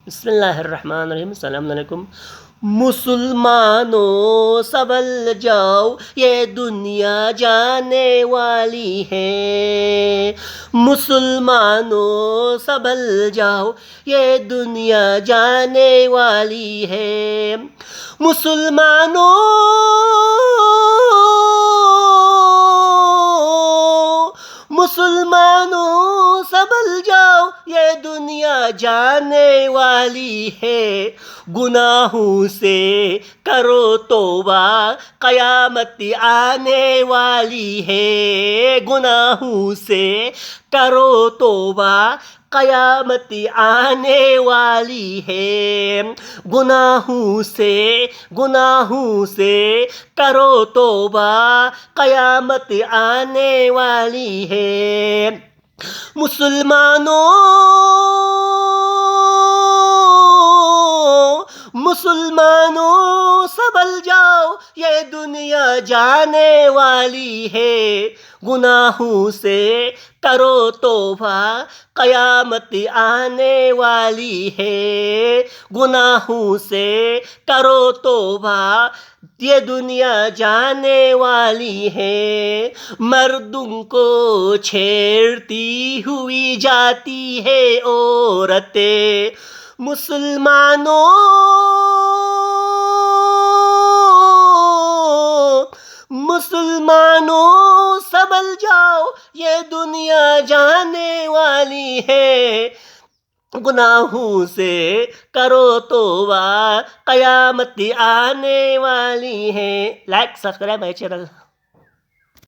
بسم اللہ الرحمن الرحیم. السلام علیکم. مسلمانوں سنبھل جاؤ، یہ دنیا جانے والی ہے. مسلمانوں سنبھل جاؤ، یہ دنیا جانے والی ہے. مسلمانوں سنبھل جاؤ، یہ دنیا جانے والی ہے. گناہوں سے کرو توبہ، قیامت آنے والی ہے. گناہوں سے کرو توبہ، قیامت آنے والی ہے. گناہوں سے کرو توبہ، قیامت آنے والی ہے. مسلمانوں سنبھل جاؤ، یہ دنیا جانے والی ہے. گناہوں سے کرو توبہ، قیامت آنے والی ہے. گناہوں سے کرو توبہ، یہ دنیا جانے والی ہے. مردوں کو چھیڑتی ہوئی جاتی ہے عورتیں. مسلمانوں سنبھل جاؤ، یہ دنیا جانے والی ہے. گناہوں سے کرو توبہ، قیامت آنے والی ہے. Like subscribe my channel.